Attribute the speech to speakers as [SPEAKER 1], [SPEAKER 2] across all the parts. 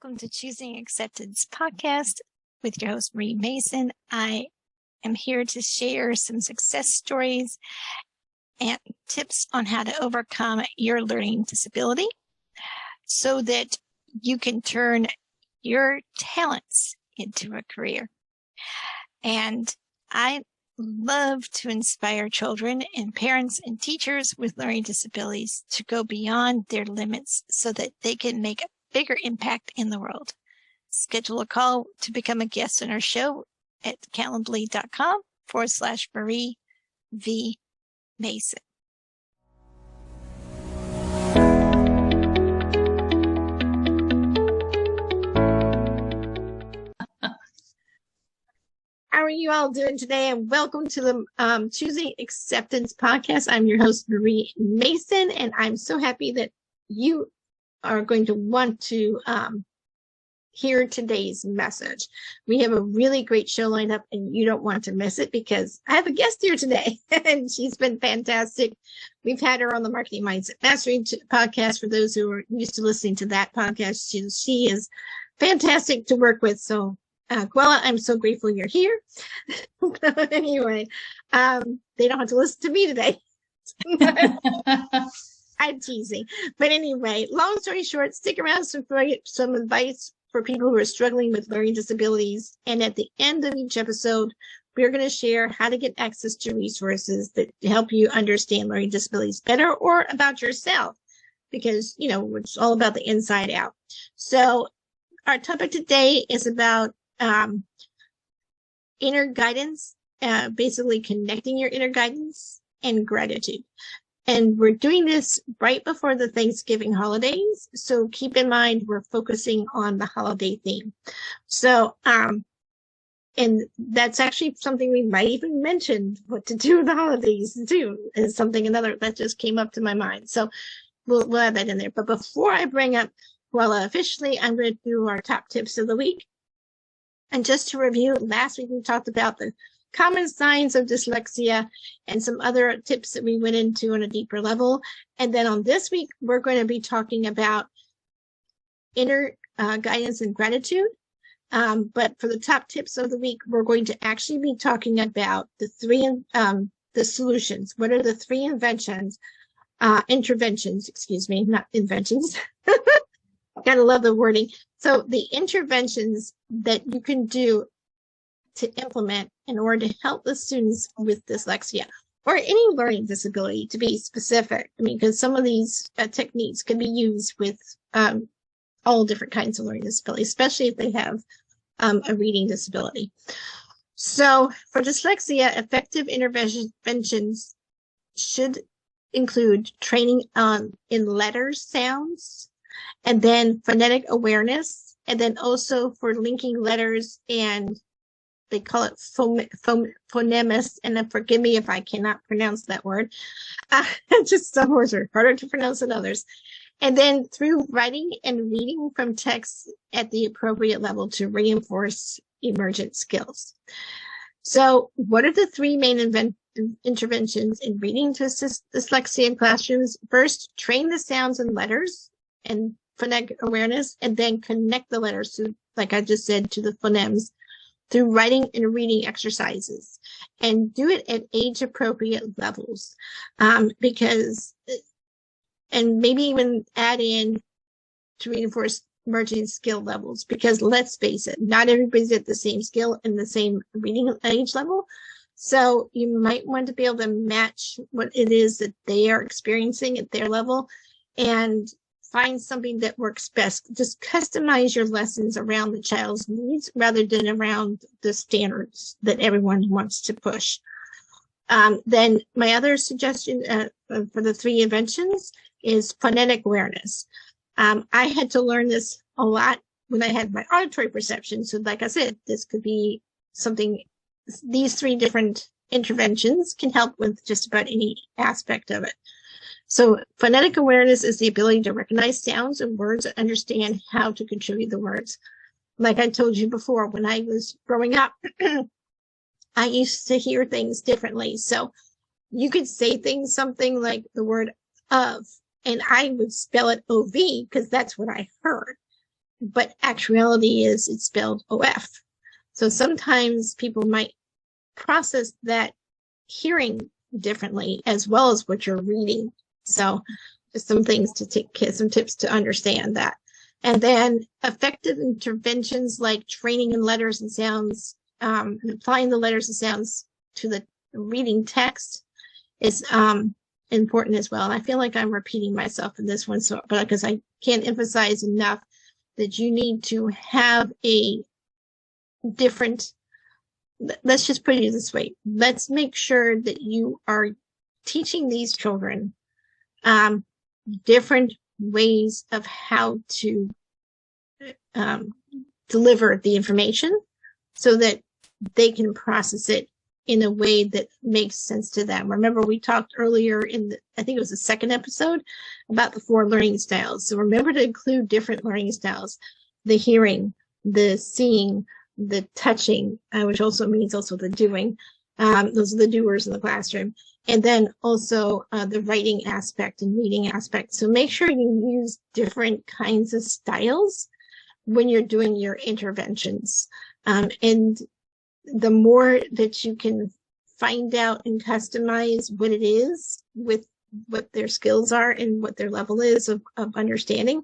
[SPEAKER 1] welcome to Choosing Acceptance podcast with your host, Marie Mason. I am here to share some success stories and tips on how to overcome your learning disability so that you can turn your talents into a career. And I love to inspire children and parents and teachers with learning disabilities to go beyond their limits so that they can make a bigger impact in the world. Schedule a call to become a guest on our show at calendly.com/Marie V. Mason. How are you all doing today? And welcome to the Choosing Acceptance podcast. I'm your host, Marie Mason, and I'm so happy that you are going to want to hear today's message. We have a really great show lined up, and you don't want to miss it because I have a guest here today, and she's been fantastic. We've had her on the Marketing Mindset Mastery podcast. For those who are used to listening to that podcast, she is fantastic to work with. So Gwella, I'm so grateful you're here. Anyway, they don't have to listen to me today. I'm teasing. But anyway, long story short, stick around for some advice for people who are struggling with learning disabilities. And at the end of each episode, we're going to share how to get access to resources that help you understand learning disabilities better or about yourself, because, you know, it's all about the inside out. So our topic today is about inner guidance, basically connecting your inner guidance and gratitude. And we're doing this right before the Thanksgiving holidays. So keep in mind, we're focusing on the holiday theme. So, and that's actually something we might even mention what to do with the holidays too, is something another that just came up to my mind. So we'll add that in there. But before I bring up, officially, I'm going to do our top tips of the week. And just to review, last week we talked about the common signs of dyslexia and some other tips that we went into on a deeper level. And then on this week, we're going to be talking about inner guidance and gratitude. But for the top tips of the week, we're going to actually be talking about the solutions. What are the three interventions, not inventions. Gotta love the wording. So the interventions that you can do to implement in order to help the students with dyslexia or any learning disability, to be specific. I mean, because some of these techniques can be used with all different kinds of learning disabilities, especially if they have a reading disability. So for dyslexia, effective interventions should include training in letters, sounds, and then phonetic awareness, and then also for linking letters, and they call it phonemes, and then forgive me if I cannot pronounce that word. Just some words are harder to pronounce than others. And then through writing and reading from texts at the appropriate level to reinforce emergent skills. So what are the three main interventions in reading to assist dyslexia in classrooms? First, train the sounds and letters and phonetic awareness, and then connect the letters to, like I just said, to the phonemes through writing and reading exercises, and do it at age appropriate levels. Because, and maybe even add in to reinforce emerging skill levels, because let's face it, not everybody's at the same skill and the same reading age level. So you might want to be able to match what it is that they are experiencing at their level and find something that works best. Just customize your lessons around the child's needs rather than around the standards that everyone wants to push. Then my other suggestion for the three inventions is phonetic awareness. I had to learn this a lot when I had my auditory perception. So like I said, this could be something, these three different interventions can help with just about any aspect of it. So phonetic awareness is the ability to recognize sounds and words and understand how to contribute the words. Like I told you before, when I was growing up, I used to hear things differently. So you could say things, something like the word of, and I would spell it OV because that's what I heard. but actuality is it's spelled OF. So sometimes people might process that hearing differently as well as what you're reading. So just some things to take, some tips to understand that. And then effective interventions like training in letters and sounds, and applying the letters and sounds to the reading text is important as well. And I feel like I'm repeating myself in this one, so but because I can't emphasize enough that you need to have a different, let's just put it this way. Let's make sure that you are teaching these children different ways of how to deliver the information so that they can process it in a way that makes sense to them. Remember, we talked earlier in the, I think it was the second episode, about the 4 learning styles. So remember to include different learning styles: the hearing, the seeing, the touching, which also means also the doing. Those are the doers in the classroom. And then also the writing aspect and reading aspect. So make sure you use different kinds of styles when you're doing your interventions. And the more that you can find out and customize what it is with what their skills are and what their level is of understanding,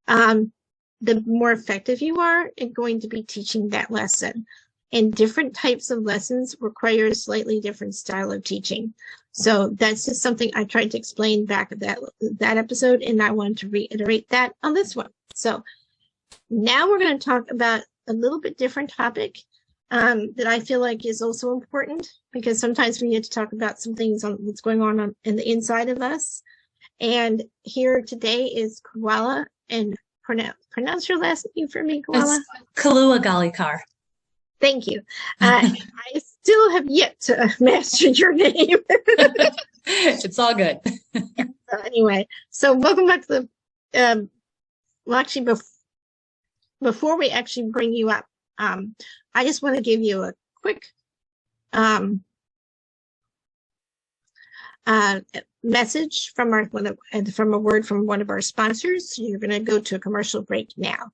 [SPEAKER 1] the more effective you are in going to be teaching that lesson. And different types of lessons require a slightly different style of teaching. So that's just something I tried to explain back at that episode, and I wanted to reiterate that on this one. So now we're going to talk about a little bit different topic that I feel like is also important, because sometimes we need to talk about some things on what's going on in the inside of us. And here today is Kaluwa, and pronounce your last name for me, Kaluwa.
[SPEAKER 2] It's Kaluwa Ghalikar.
[SPEAKER 1] Thank you. I still have yet to master your name.
[SPEAKER 2] It's all good.
[SPEAKER 1] So anyway, so welcome back to the, well, actually, before we actually bring you up, I just want to give you a quick message from a word from one of our sponsors. You're going to go to a commercial break now.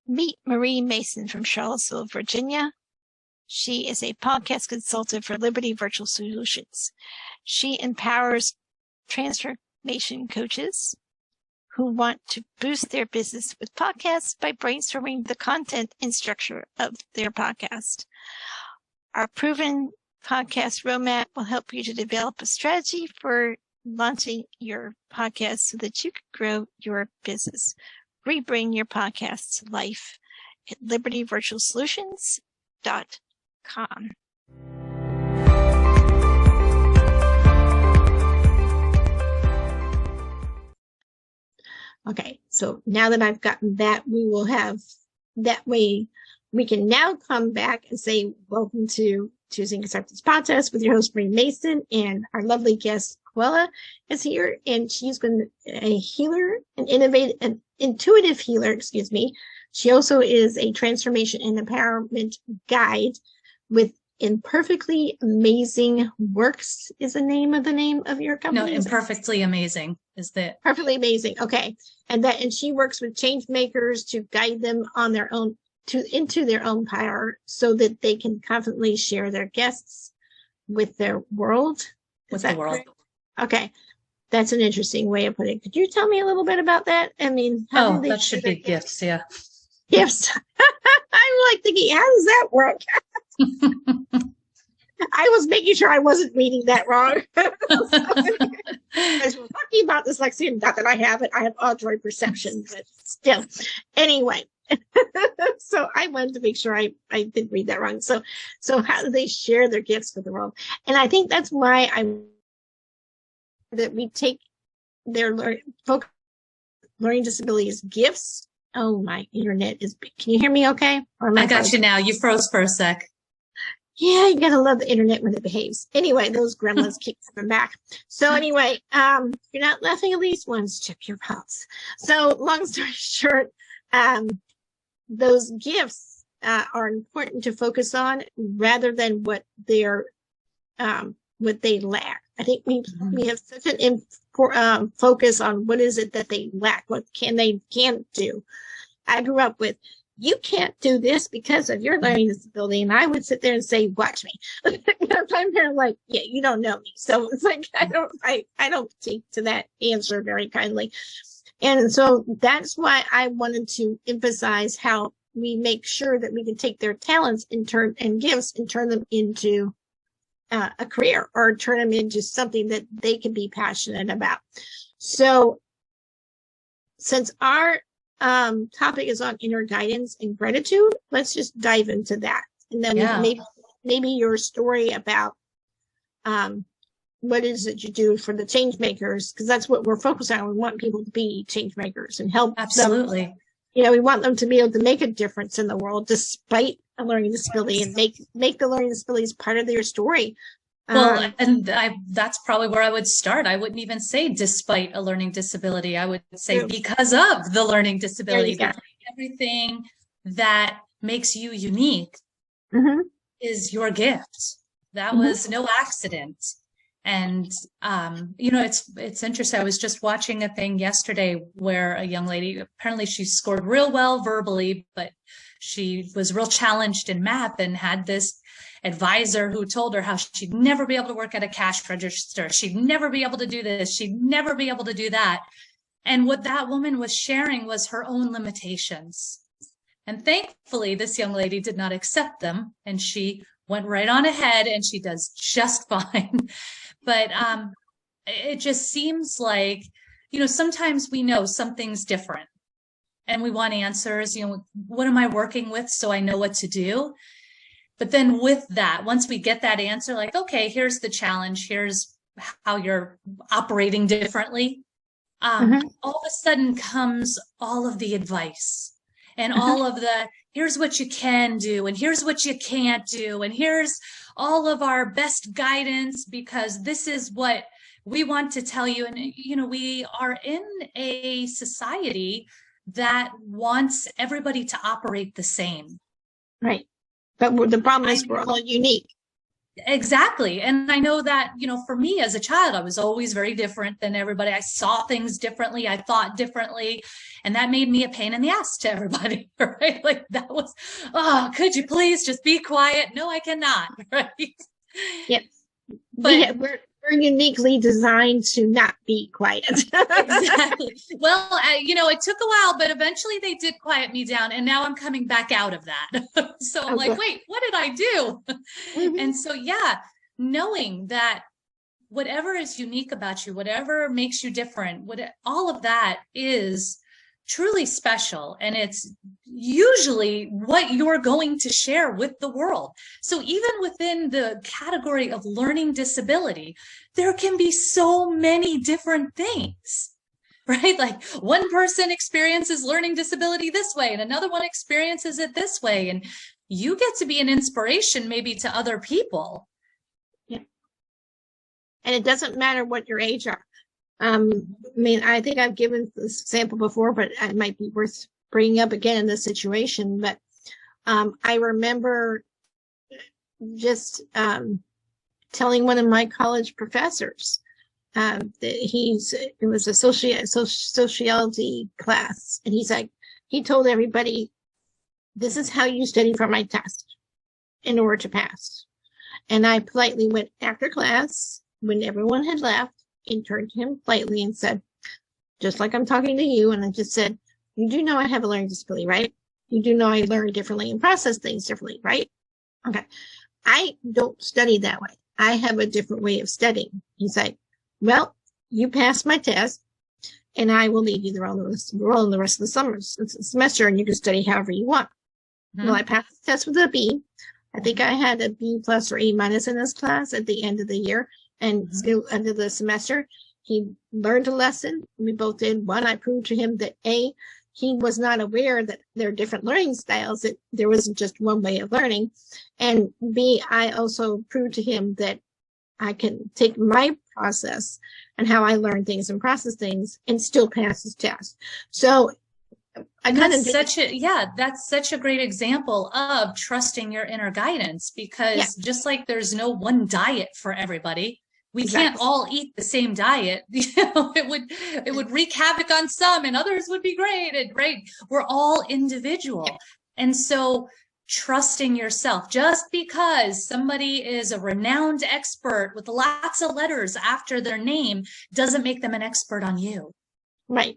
[SPEAKER 1] Meet Marie Mason from Charlottesville, Virginia. She is a podcast consultant for Liberty Virtual Solutions. She empowers transformation coaches who want to boost their business with podcasts by brainstorming the content and structure of their podcast. Our proven podcast roadmap will help you to develop a strategy for launching your podcast so that you can grow your business. Rebring your podcast to life at libertyvirtualsolutions.com. Okay, so now that I've gotten that, we will have that way. We can now come back and say, welcome to Choosing Acceptance Podcast with your host, Marie Mason, and our lovely guest, Kaluwa, is here, and she's been a healer, an intuitive healer, excuse me. She also is a transformation and empowerment guide with Imperfectly Amazing Works is the name of your company.
[SPEAKER 2] No, Imperfectly Amazing is the
[SPEAKER 1] Perfectly Amazing. Okay. And she works with Changemakers to guide them on their own into their own power so that they can confidently share their guests with their world.
[SPEAKER 2] With the world.
[SPEAKER 1] Correct? Okay. That's an interesting way of putting it. Could you tell me a little bit about that? I mean,
[SPEAKER 2] how that should be gifts, yeah.
[SPEAKER 1] Gifts. I'm like thinking, how does that work? I was making sure I wasn't reading that wrong. As we're talking about dyslexia, not that I have it, I have auditory perception, but still. Anyway, so I wanted to make sure I didn't read that wrong. So how do they share their gifts with the world? And I think that's why that we take their learning disabilities gifts. Oh, my internet is big. Can you hear me okay?
[SPEAKER 2] I got you now. You froze for a sec.
[SPEAKER 1] Yeah, you gotta love the internet when it behaves. Anyway, those gremlins keep coming back. So anyway, if you're not laughing at least once, check your pulse. So long story short, those gifts are important to focus on rather than what they lack. I think we have such an focus on what is it that they lack, what they can't do. I grew up with, you can't do this because of your learning disability, and I would sit there and say, watch me. Because I'm kind of like, yeah, you don't know me, so it's like I don't take to that answer very kindly. And so that's why I wanted to emphasize how we make sure that we can take their talents and gifts and turn them into a career, or turn them into something that they can be passionate about. So since our topic is on inner guidance and gratitude, let's just dive into that. And then maybe your story about what is it you do for the change makers, because that's what we're focused on. We want people to be change makers and help
[SPEAKER 2] Absolutely.
[SPEAKER 1] them. You know, we want them to be able to make a difference in the world despite a learning disability, and make the learning disabilities part of their story.
[SPEAKER 2] Well, and that's probably where I would start. I wouldn't even say despite a learning disability. I would say because of the learning disability. Everything that makes you unique is your gift. That was no accident. And, you know, it's interesting. I was just watching a thing yesterday where a young lady, apparently she scored real well verbally, but she was real challenged in math, and had this advisor who told her how she'd never be able to work at a cash register. She'd never be able to do this. She'd never be able to do that. And what that woman was sharing was her own limitations. And thankfully, this young lady did not accept them, and she went right on ahead, and she does just fine. But it just seems like, you know, sometimes we know something's different and we want answers. You know, what am I working with so I know what to do? But then with that, once we get that answer, like, okay, here's the challenge, here's how you're operating differently. All of a sudden comes all of the advice and all of the, here's what you can do, and here's what you can't do, and here's all of our best guidance, because this is what we want to tell you. And, you know, we are in a society that wants everybody to operate the same.
[SPEAKER 1] Right. But the problem is we're all unique.
[SPEAKER 2] Exactly. And I know that, you know, for me as a child, I was always very different than everybody. I saw things differently. I thought differently. And that made me a pain in the ass to everybody, right? Like that was, oh, could you please just be quiet? No, I cannot, right?
[SPEAKER 1] Yep. But we're uniquely designed to not be quiet.
[SPEAKER 2] Exactly. Well, you know, it took a while, but eventually they did quiet me down, and now I'm coming back out of that. So I'm like, wait, what did I do? And so, yeah, knowing that whatever is unique about you, whatever makes you different, all of that is truly special. And it's usually what you're going to share with the world. So even within the category of learning disability, there can be so many different things, right? Like one person experiences learning disability this way and another one experiences it this way. And you get to be an inspiration maybe to other people.
[SPEAKER 1] Yeah. And it doesn't matter what your age are. I mean, I think I've given this example before, but it might be worth bringing up again in this situation. But I remember just telling one of my college professors that it was a sociology class, and he told everybody, this is how you study for my test in order to pass. And I politely went after class when everyone had left and turned to him politely and said, just like I'm talking to you, and I just said, you do know I have a learning disability, right? You do know I learn differently and process things differently, right? Okay. I don't study that way. I have a different way of studying. He's like, well, you passed my test, and I will leave you the role in the rest of the semester, and you can study however you want. Well, I passed the test with a B. I think I had a B plus or A minus in this class at the end of the year. And end of the semester, he learned a lesson. We both did. One, I proved to him that A, he was not aware that there are different learning styles, that there wasn't just one way of learning. And B, I also proved to him that I can take my process and how I learn things and process things and still pass his test. So
[SPEAKER 2] that's such a great example of trusting your inner guidance, because just like there's no one diet for everybody, We can't all eat the same diet. It would wreak havoc on some and others would be great. And right. We're all individual. And so trusting yourself, just because somebody is a renowned expert with lots of letters after their name doesn't make them an expert on you.
[SPEAKER 1] Right.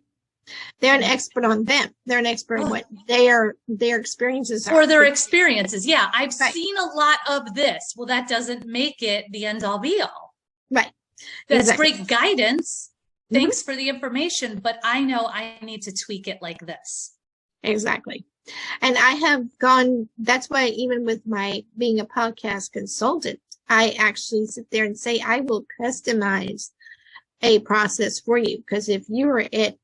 [SPEAKER 1] They're an expert on them. They're an expert on what their experiences are.
[SPEAKER 2] Or their experiences. Yeah. I've seen a lot of this. Well, that doesn't make it the end all be all.
[SPEAKER 1] Right.
[SPEAKER 2] That's great guidance. Thanks for the information, but I know I need to tweak it like this.
[SPEAKER 1] Exactly. And I have gone, that's why even with my being a podcast consultant, I actually sit there and say, I will customize a process for you. Because if you are at,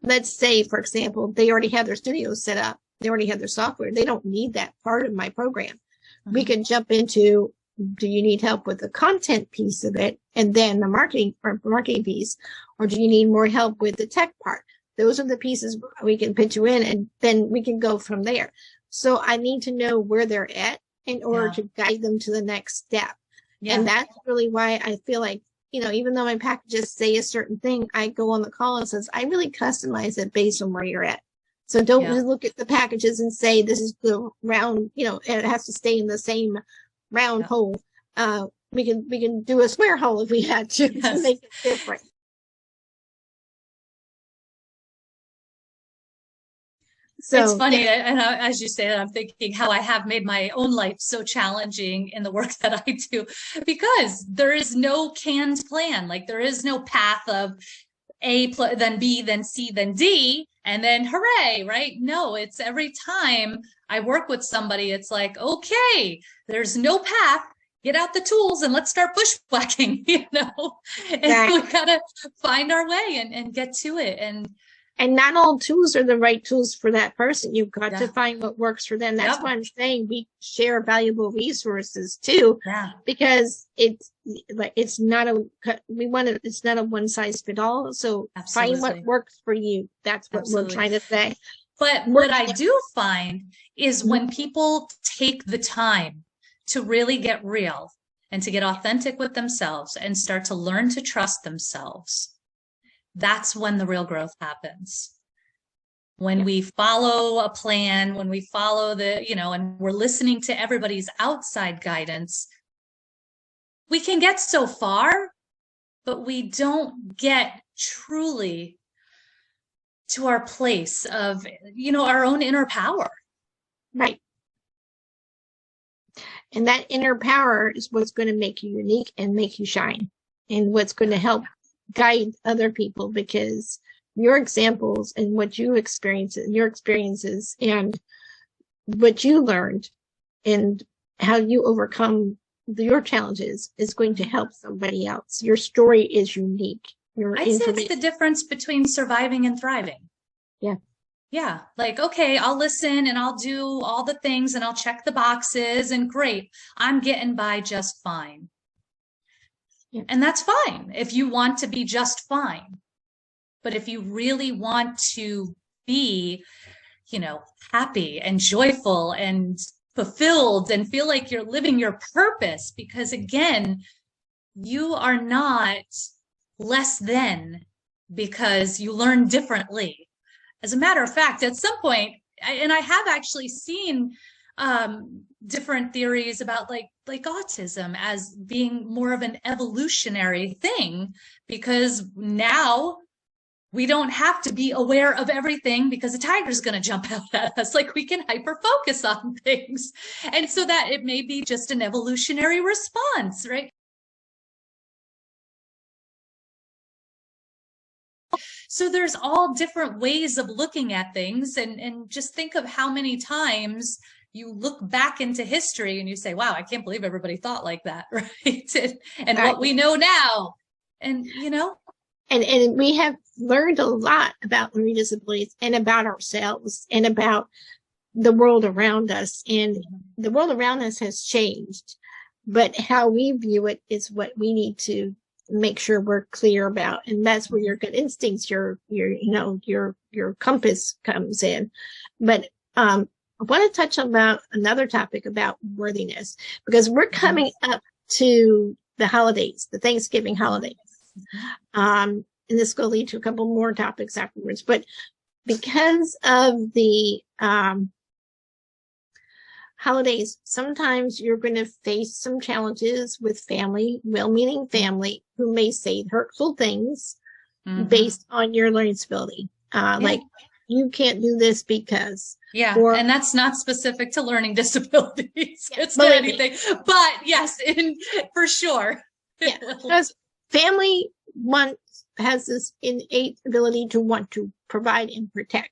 [SPEAKER 1] let's say, for example, they already have their studio set up, they already have their software, they don't need that part of my program. We can jump into, do you need help with the content piece of it and then the marketing piece, or do you need more help with the tech part? Those are the pieces we can pitch you in, and then we can go from there. So I need to know where they're at in order to guide them to the next step. And that's really why I feel like, you know, even though my packages say a certain thing, I go on the call and says, I really customize it based on where you're at. So don't just look at the packages and say, this is the round, you know, it has to stay in the same round hole. We can do a square hole if we had to make it different. So
[SPEAKER 2] it's funny, and as you say that, I'm thinking how I have made my own life so challenging in the work that I do, because there is no canned plan. Like there is no path of A, then B, then C, then D, and then hooray, right? No, it's every time I work with somebody, it's like, okay, there's no path. Get out the tools and let's start bushwhacking, you know, and we gotta find our way and get to it.
[SPEAKER 1] And not all tools are the right tools for that person. You've got to find what works for them. That's why I'm saying we share valuable resources too, because it's not a one size fit all. So find what works for you. That's what we're trying to say.
[SPEAKER 2] But what I do find is when people take the time to really get real and to get authentic with themselves and start to learn to trust themselves, that's when the real growth happens. When we follow a plan, when we follow and we're listening to everybody's outside guidance, we can get so far, but we don't get truly to our place of, our own inner power.
[SPEAKER 1] Right. And that inner power is what's going to make you unique and make you shine, and what's going to help guide other people, because your examples and what you experience, your experiences and what you learned and how you overcome your challenges is going to help somebody else. Your story is unique.
[SPEAKER 2] I'd say it's the difference between surviving and thriving.
[SPEAKER 1] Yeah.
[SPEAKER 2] Yeah. Like, okay, I'll listen and I'll do all the things and I'll check the boxes and great. I'm getting by just fine. Yeah. And that's fine if you want to be just fine. But if you really want to be, happy and joyful and fulfilled and feel like you're living your purpose, because again, you are not less than because you learn differently. As a matter of fact, at some point, and I have actually seen different theories about like autism as being more of an evolutionary thing, because now we don't have to be aware of everything because a tiger's going to jump out at us. Like we can hyper focus on things. And so that it may be just an evolutionary response, right? So there's all different ways of looking at things, and just think of how many times you look back into history and you say, wow, I can't believe everybody thought like that, right? And what we know now, and And
[SPEAKER 1] we have learned a lot about learning disabilities and about ourselves and about the world around us. And the world around us has changed, but how we view it is what we need to make sure we're clear about. And that's where your gut instincts, your compass comes in. But I want to touch about another topic about worthiness, because we're coming up to the holidays, the Thanksgiving holidays. And this will lead to a couple more topics afterwards. But because of the holidays, sometimes you're going to face some challenges with family, well-meaning family, who may say hurtful things based on your learning disability. Like, you can't do this because.
[SPEAKER 2] Or, and that's not specific to learning disabilities. It's not anything. But yes, for sure.
[SPEAKER 1] Because family has this innate ability to want to provide and protect.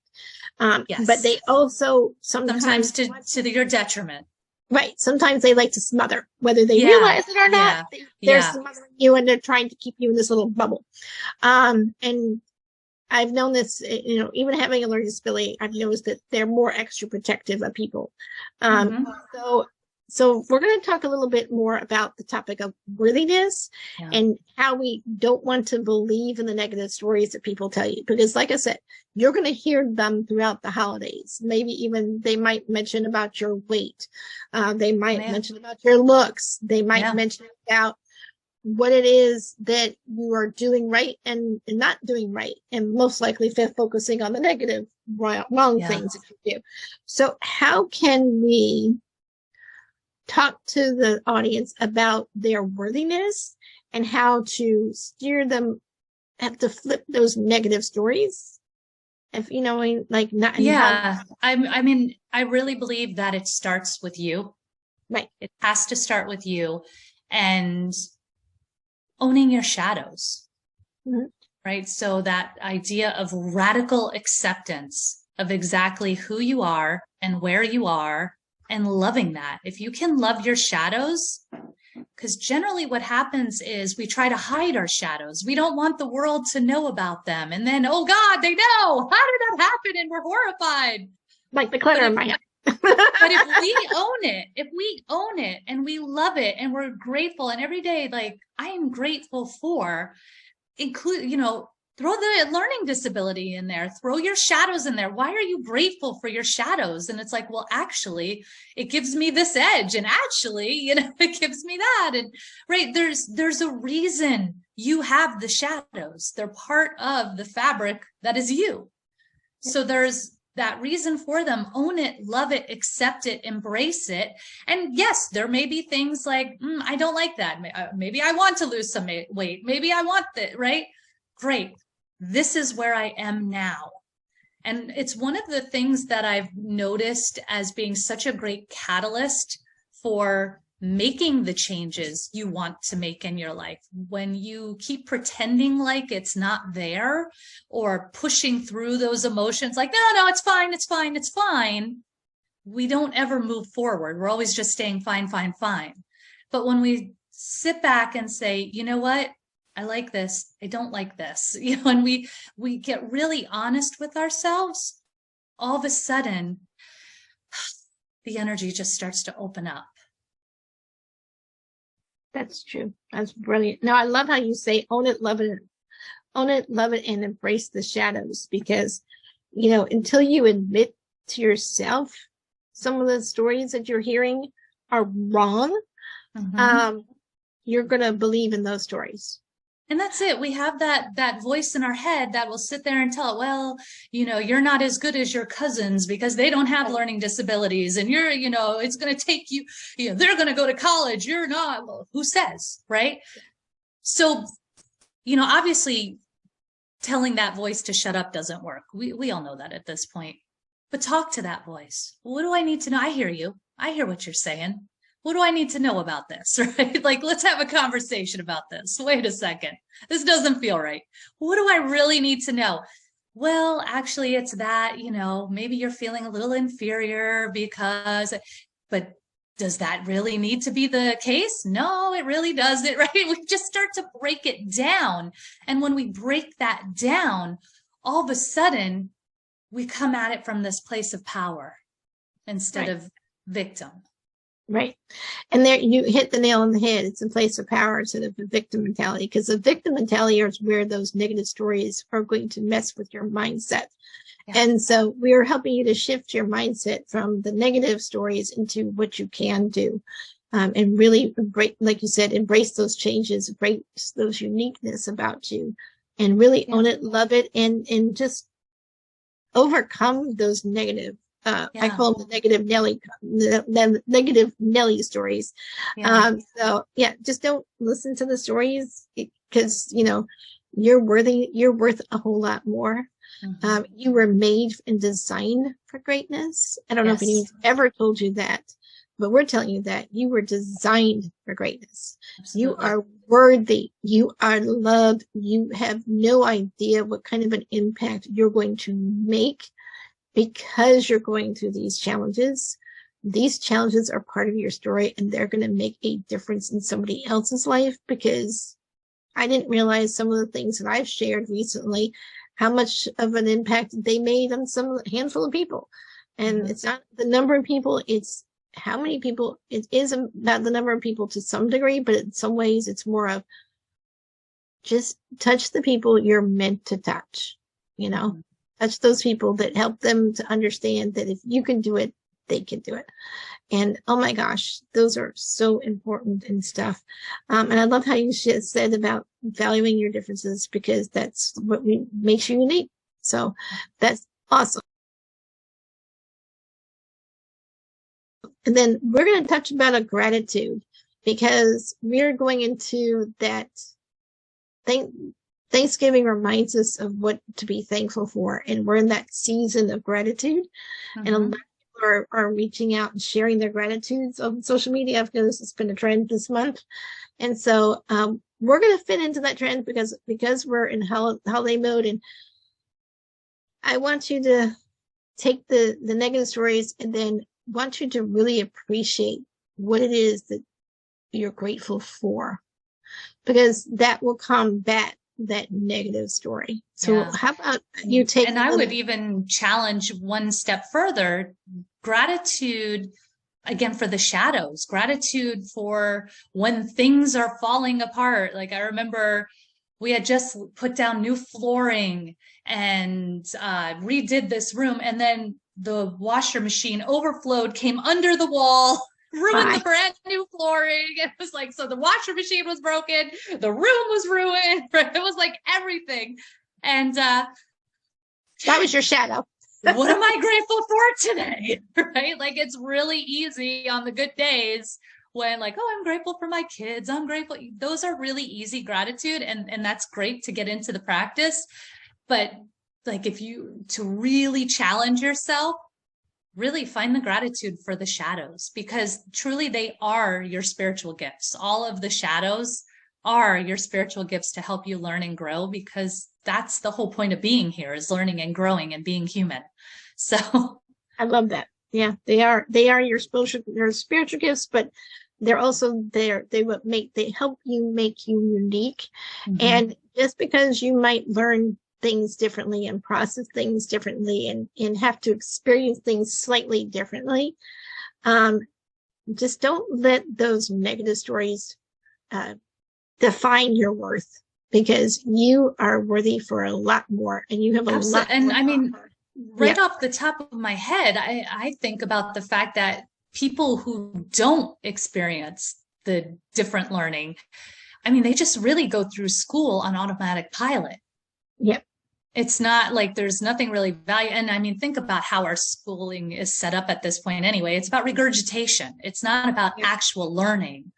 [SPEAKER 1] But they also sometimes
[SPEAKER 2] to your detriment.
[SPEAKER 1] Right. Sometimes they like to smother, whether they realize it or not. They're smothering you, and they're trying to keep you in this little bubble. And I've known this, even having a learning disability, I've noticed that they're more extra protective of people. So we're going to talk a little bit more about the topic of worthiness and how we don't want to believe in the negative stories that people tell you. Because like I said, you're going to hear them throughout the holidays. Maybe even they might mention about your weight. They might mention about your looks. They might mention about what it is that you are doing right and not doing right. And most likely focusing on the negative, wrong things that you do. So how can we talk to the audience about their worthiness and how to steer them, have to flip those negative stories? If
[SPEAKER 2] I mean, I really believe that it starts with you.
[SPEAKER 1] Right.
[SPEAKER 2] It has to start with you and owning your shadows. Right. So that idea of radical acceptance of exactly who you are and where you are, and loving that. If you can love your shadows, because generally what happens is we try to hide our shadows. We don't want the world to know about them. And then, oh God, they know. How did that happen? And we're horrified.
[SPEAKER 1] Like the clutter in my head.
[SPEAKER 2] But if we own it and we love it and we're grateful, and every day, like, I am grateful for, throw the learning disability in there, throw your shadows in there. Why are you grateful for your shadows? And it's like, well, actually, it gives me this edge. And actually, it gives me that. And right, there's a reason you have the shadows. They're part of the fabric that is you. So there's that reason for them. Own it, love it, accept it, embrace it. And yes, there may be things like, I don't like that. Maybe I want to lose some weight. Maybe I want that, right? Great. This is where I am now. And it's one of the things that I've noticed as being such a great catalyst for making the changes you want to make in your life. When you keep pretending like it's not there, or pushing through those emotions like, no, it's fine, it's fine, it's fine. We don't ever move forward. We're always just staying fine, fine, fine. But when we sit back and say, you know what? I like this. I don't like this. And we get really honest with ourselves, all of a sudden, the energy just starts to open up.
[SPEAKER 1] That's true. That's brilliant. Now, I love how you say, own it, love it, and embrace the shadows, because, until you admit to yourself some of the stories that you're hearing are wrong, you're going to believe in those stories.
[SPEAKER 2] And that's it. We have that voice in our head that will sit there and tell, well, you're not as good as your cousins because they don't have learning disabilities, and you're, it's going to take you, they're going to go to college. You're not. Well, who says, right? So, obviously telling that voice to shut up doesn't work. We all know that at this point, but talk to that voice. What do I need to know? I hear you. I hear what you're saying. What do I need to know about this, right? Like, let's have a conversation about this. Wait a second. This doesn't feel right. What do I really need to know? Well, actually, it's that, maybe you're feeling a little inferior but does that really need to be the case? No, it really doesn't, right? We just start to break it down. And when we break that down, all of a sudden, we come at it from this place of power instead of victim.
[SPEAKER 1] Right. And there you hit the nail on the head. It's a place of power instead of a victim mentality, because the victim mentality is where those negative stories are going to mess with your mindset. Yeah. And so we are helping you to shift your mindset from the negative stories into what you can do. and really embrace, like you said, embrace those changes, embrace those uniqueness about you, and really own it, love it, and just overcome those negative. I call them the negative Nelly stories. So yeah, just don't listen to the stories, because you're worth a whole lot more. You were made and designed for greatness. I don't know if anyone's ever told you that, but we're telling you that you were designed for greatness. Absolutely. You are worthy. You are loved. You have no idea what kind of an impact you're going to make because you're going through these challenges. These challenges are part of your story, and they're going to make a difference in somebody else's life, because I didn't realize some of the things that I've shared recently, how much of an impact they made on some handful of people. And it's not the number of people, it's how many people. It is about the number of people to some degree, but in some ways it's more of just touch the people you're meant to touch, touch those people that help them to understand that if you can do it, they can do it. And oh my gosh, those are so important and stuff. And I love how you said about valuing your differences, because that's what makes you unique. So that's awesome. And then we're going to touch about a gratitude, because we're going into that Thanksgiving reminds us of what to be thankful for. And we're in that season of gratitude. And a lot of people are reaching out and sharing their gratitudes on social media. I've noticed it's been a trend this month. And so we're going to fit into that trend because we're in holiday mode. And I want you to take the negative stories and then want you to really appreciate what it is that you're grateful for, because that will combat that negative story. So how about you take—
[SPEAKER 2] And I would even challenge one step further, gratitude again for the shadows, gratitude for when things are falling apart. Like I remember we had just put down new flooring and redid this room, and then the washer machine overflowed, came under the wall, ruined the brand new flooring. It was like, so the washer machine was broken, the room was ruined. It was like everything. And that
[SPEAKER 1] was your shadow.
[SPEAKER 2] What am I grateful for today? Right? Like it's really easy on the good days when like, oh, I'm grateful for my kids. I'm grateful. Those are really easy gratitude. And that's great to get into the practice. But like to really challenge yourself, really find the gratitude for the shadows, because truly they are your spiritual gifts. All of the shadows are your spiritual gifts to help you learn and grow, because that's the whole point of being here, is learning and growing and being human. So
[SPEAKER 1] I love that. Yeah, they are your spiritual gifts, but they're also there. They help you make you unique. And just because you might learn things differently and process things differently and have to experience things slightly differently, just don't let those negative stories define your worth, because you are worthy for a lot more, and you have a lot.
[SPEAKER 2] And I mean, right off the top of my head, I think about the fact that people who don't experience the different learning, I mean, they just really go through school on automatic pilot.
[SPEAKER 1] Yep.
[SPEAKER 2] It's not like there's nothing really value. And I mean, think about how our schooling is set up at this point anyway. It's about regurgitation. It's not about actual learning.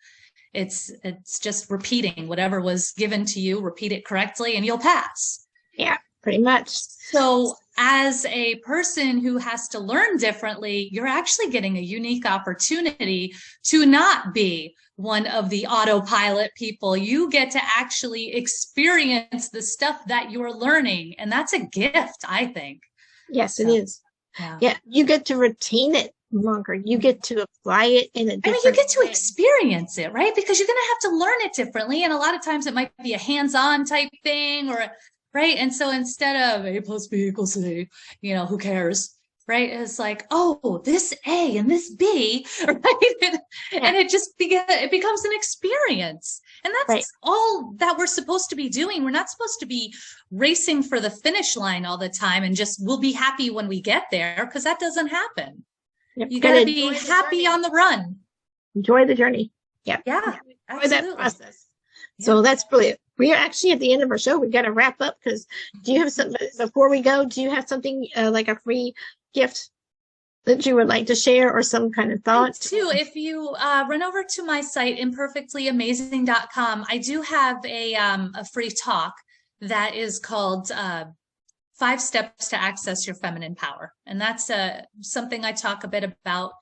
[SPEAKER 2] It's just repeating whatever was given to you, repeat it correctly, and you'll pass.
[SPEAKER 1] Yeah, pretty much.
[SPEAKER 2] So as a person who has to learn differently, you're actually getting a unique opportunity to not be one of the autopilot people. You get to actually experience the stuff that you're learning. And that's a gift, I think.
[SPEAKER 1] Yes, it is. Yeah, you get to retain it longer. You get to apply it in a different
[SPEAKER 2] you get to experience it, right? Because you're going to have to learn it differently. And a lot of times it might be a hands-on type thing, or right. And so instead of A plus B equals C, who cares? Right. It's like, oh, this A and this B, right? And it becomes an experience. And that's all that we're supposed to be doing. We're not supposed to be racing for the finish line all the time and just we'll be happy when we get there, because that doesn't happen. You got to be happy on the run.
[SPEAKER 1] enjoy the journey. Yeah.
[SPEAKER 2] Yeah,
[SPEAKER 1] Enjoy that process.
[SPEAKER 2] Yeah.
[SPEAKER 1] So that's brilliant. We are actually at the end of our show. We've got to wrap up because do you have something before we go? Do you have something like a free gift that you would like to share or some kind of thought?
[SPEAKER 2] Too, if you run over to my site, imperfectlyamazing.com, I do have a free talk that is called 5 Steps to Access Your Feminine Power. And that's something I talk a bit about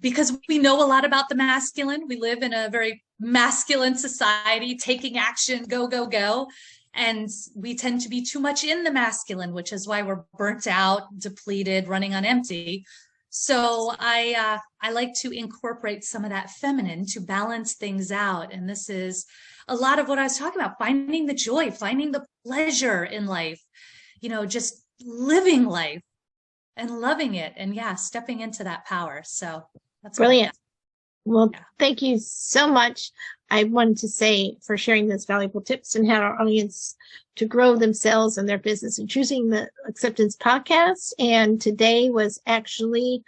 [SPEAKER 2] because we know a lot about the masculine. We live in a very masculine society, taking action, go, go, go. And we tend to be too much in the masculine, which is why we're burnt out, depleted, running on empty. So I like to incorporate some of that feminine to balance things out. And this is a lot of what I was talking about, finding the joy, finding the pleasure in life, just living life and loving it. And stepping into that power. So that's
[SPEAKER 1] brilliant. Well, thank you so much. I wanted to say for sharing those valuable tips and how our audience to grow themselves and their business and choosing the Acceptance podcast. And today was actually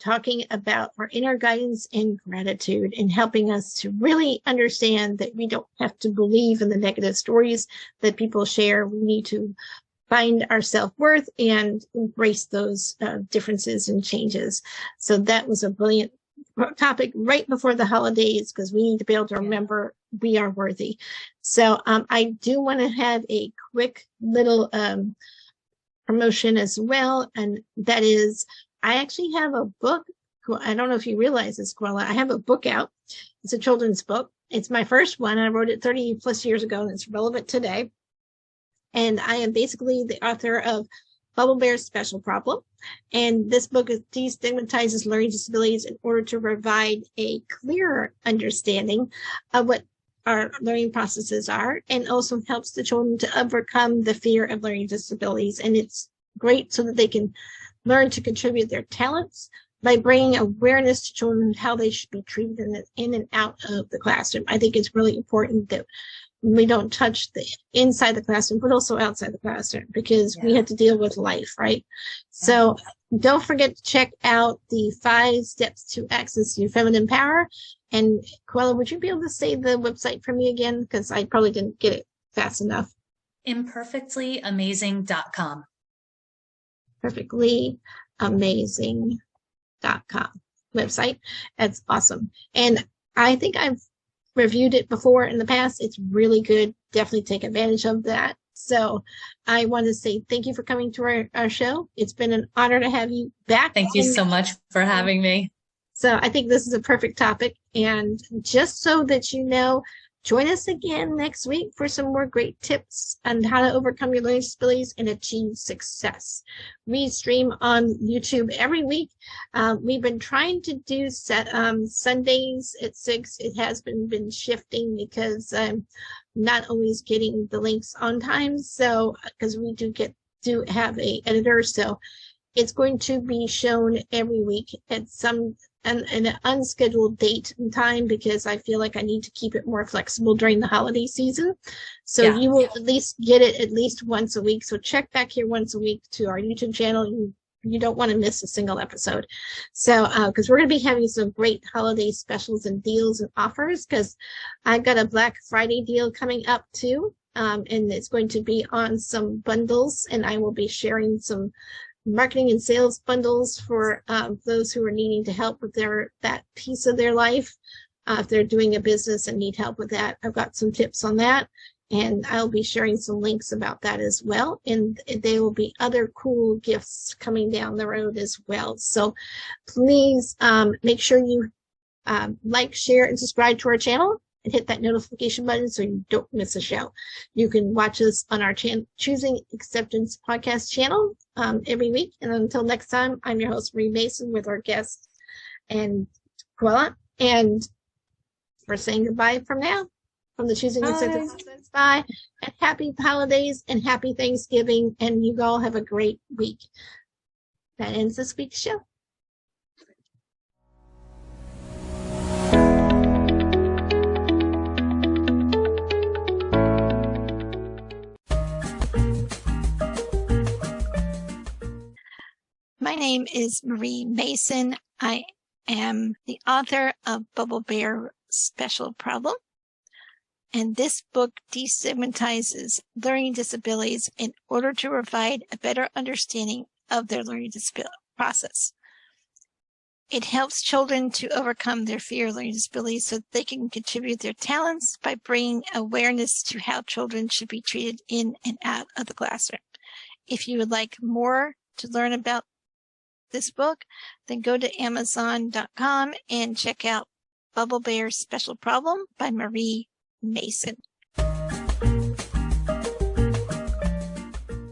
[SPEAKER 1] talking about our inner guidance and gratitude and helping us to really understand that we don't have to believe in the negative stories that people share. We need to find our self-worth and embrace those differences and changes. So that was a brilliant topic right before the holidays because we need to be able to remember we are worthy. So I do want to have a quick little promotion as well, and that is I actually have a book. I don't know if you realize this, Kaluwa. I have a book out. It's a children's book. It's my first one. I wrote it 30 plus years ago and it's relevant today. And I am basically the author of Bubble Bear's Special Problem. And this book destigmatizes learning disabilities in order to provide a clearer understanding of what our learning processes are and also helps the children to overcome the fear of learning disabilities. And it's great so that they can learn to contribute their talents by bringing awareness to children how they should be treated in and out of the classroom. I think it's really important that we don't touch the inside the classroom, but also outside the classroom because we have to deal with life, right? So don't forget to check out the 5 steps to access your feminine power. And Kaluwa, would you be able to say the website for me again? Because I probably didn't get it fast enough.
[SPEAKER 2] Imperfectlyamazing.com.
[SPEAKER 1] Perfectlyamazing.com website. That's awesome. And I think I've reviewed it before in the past. It's really good. Definitely take advantage of that. So I want to say thank you for coming to our show. It's been an honor to have you back.
[SPEAKER 2] Thank you so much for having me.
[SPEAKER 1] So I think this is a perfect topic. And just so that you know, join us again next week for some more great tips on how to overcome your learning disabilities and achieve success. We stream on YouTube every week. We've been trying to do Sundays at 6. It has been shifting because I'm not always getting the links on time. So because we do have a editor, so it's going to be shown every week at an unscheduled date and time because I feel like I need to keep it more flexible during the holiday season. So you will at least get it at least once a week. So check back here once a week to our YouTube channel. You don't want to miss a single episode. So because we're going to be having some great holiday specials and deals and offers because I've got a Black Friday deal coming up too. And it's going to be on some bundles and I will be sharing some marketing and sales bundles for those who are needing to help with that piece of their life. If they're doing a business and need help with that, I've got some tips on that. And I'll be sharing some links about that as well. And there will be other cool gifts coming down the road as well. So please make sure you like, share, and subscribe to our channel. And hit that notification button so you don't miss a show. You can watch us on our Choosing Acceptance podcast channel every week. And until next time, I'm your host, Marie Mason, with our guest and Kaluwa. And we're saying goodbye from now from the Choosing Acceptance podcast. Bye. And happy holidays and happy Thanksgiving. And you all have a great week. That ends this week's show. My name is Marie Mason. I am the author of Bubble Bear Special Problem. And this book destigmatizes learning disabilities in order to provide a better understanding of their learning disability process. It helps children to overcome their fear of learning disabilities so that they can contribute their talents by bringing awareness to how children should be treated in and out of the classroom. If you would like more to learn about this book, then go to Amazon.com and check out Bubble Bear Special Problem by Marie Mason.